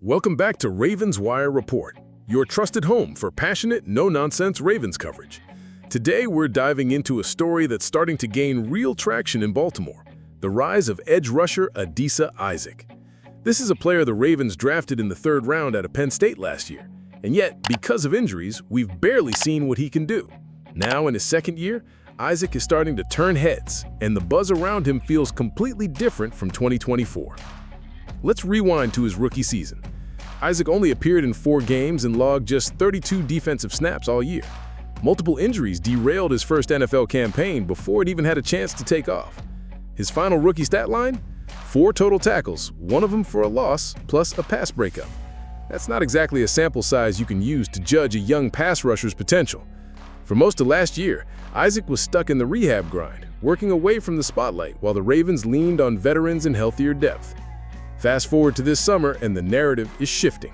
Welcome back to Ravens Wire Report, your trusted home for passionate, no-nonsense Ravens coverage. Today, we're diving into a story that's starting to gain real traction in Baltimore, the rise of edge rusher Adisa Isaac. This is a player the Ravens drafted in the third round out of Penn State last year, and yet, because of injuries, we've barely seen what he can do. Now, in his second year, Isaac is starting to turn heads, and the buzz around him feels completely different from 2024. Let's rewind to his rookie season. Isaac only appeared in 4 games and logged just 32 defensive snaps all year. Multiple injuries derailed his first NFL campaign before it even had a chance to take off. His final rookie stat line? 4 total tackles, one of them for a loss, plus a pass breakup. That's not exactly a sample size you can use to judge a young pass rusher's potential. For most of last year, Isaac was stuck in the rehab grind, working away from the spotlight while the Ravens leaned on veterans and healthier depth. Fast forward to this summer, and the narrative is shifting.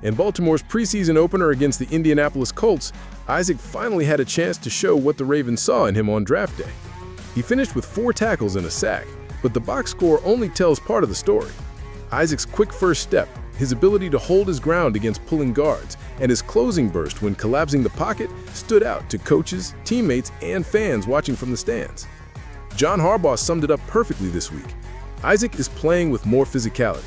In Baltimore's preseason opener against the Indianapolis Colts, Isaac finally had a chance to show what the Ravens saw in him on draft day. He finished with 4 tackles and a sack, but the box score only tells part of the story. Isaac's quick first step, his ability to hold his ground against pulling guards, and his closing burst when collapsing the pocket stood out to coaches, teammates, and fans watching from the stands. John Harbaugh summed it up perfectly this week. Isaac is playing with more physicality.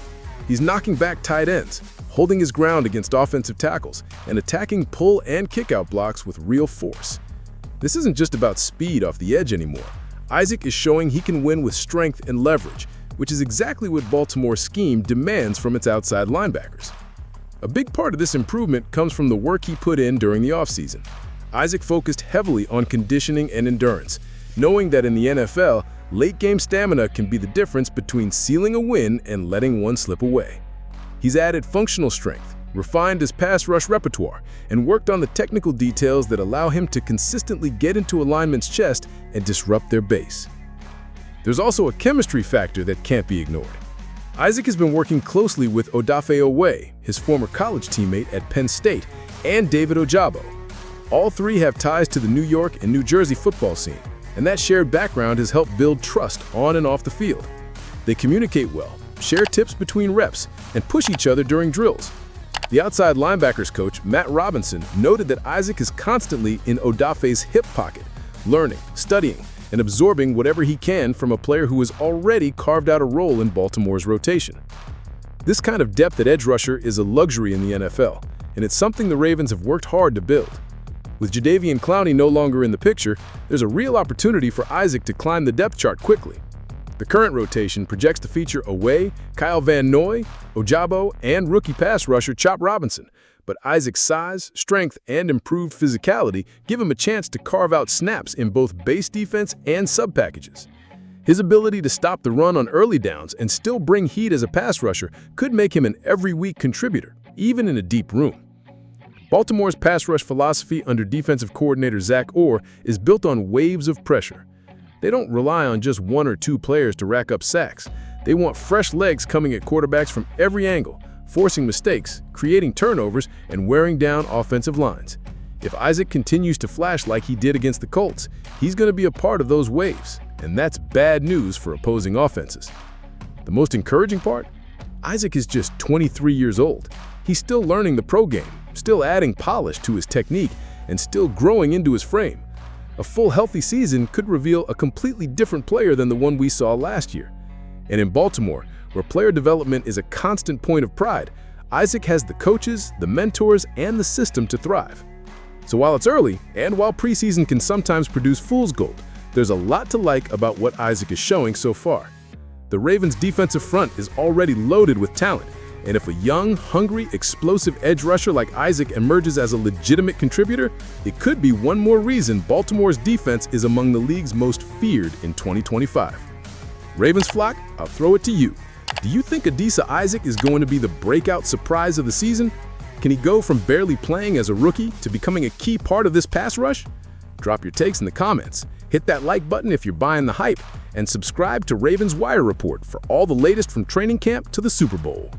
He's knocking back tight ends, holding his ground against offensive tackles, and attacking pull and kickout blocks with real force. This isn't just about speed off the edge anymore. Isaac is showing he can win with strength and leverage, which is exactly what Baltimore's scheme demands from its outside linebackers. A big part of this improvement comes from the work he put in during the offseason. Isaac focused heavily on conditioning and endurance, knowing that in the NFL, late-game stamina can be the difference between sealing a win and letting one slip away. He's added functional strength, refined his pass rush repertoire, and worked on the technical details that allow him to consistently get into a lineman's chest and disrupt their base. There's also a chemistry factor that can't be ignored. Isaac has been working closely with Odafe Oweh, his former college teammate at Penn State, and David Ojabo. All 3 have ties to the New York and New Jersey football scene, and that shared background has helped build trust on and off the field. They communicate well, share tips between reps, and push each other during drills. The outside linebackers coach, Matt Robinson, noted that Isaac is constantly in Odafe's hip pocket, learning, studying, and absorbing whatever he can from a player who has already carved out a role in Baltimore's rotation. This kind of depth at edge rusher is a luxury in the NFL, and it's something the Ravens have worked hard to build. With Jadeveon Clowney no longer in the picture, there's a real opportunity for Isaac to climb the depth chart quickly. The current rotation projects to feature Oweh, Kyle Van Noy, Ojabo, and rookie pass rusher Chop Robinson, but Isaac's size, strength, and improved physicality give him a chance to carve out snaps in both base defense and sub-packages. His ability to stop the run on early downs and still bring heat as a pass rusher could make him an every-week contributor, even in a deep room. Baltimore's pass rush philosophy under defensive coordinator Zach Orr is built on waves of pressure. They don't rely on just 1 or 2 players to rack up sacks. They want fresh legs coming at quarterbacks from every angle, forcing mistakes, creating turnovers, and wearing down offensive lines. If Isaac continues to flash like he did against the Colts, he's going to be a part of those waves, and that's bad news for opposing offenses. The most encouraging part? Isaac is just 23 years old. He's still learning the pro game, still adding polish to his technique, and still growing into his frame. A full healthy season could reveal a completely different player than the one we saw last year. And in Baltimore, where player development is a constant point of pride, Isaac has the coaches, the mentors, and the system to thrive. So while it's early, and while preseason can sometimes produce fool's gold, there's a lot to like about what Isaac is showing so far. The Ravens' defensive front is already loaded with talent, and if a young, hungry, explosive edge rusher like Isaac emerges as a legitimate contributor, it could be one more reason Baltimore's defense is among the league's most feared in 2025. Ravens flock, I'll throw it to you. Do you think Adisa Isaac is going to be the breakout surprise of the season? Can he go from barely playing as a rookie to becoming a key part of this pass rush? Drop your takes in the comments. Hit that like button if you're buying the hype, and subscribe to Ravens Wire Report for all the latest from training camp to the Super Bowl.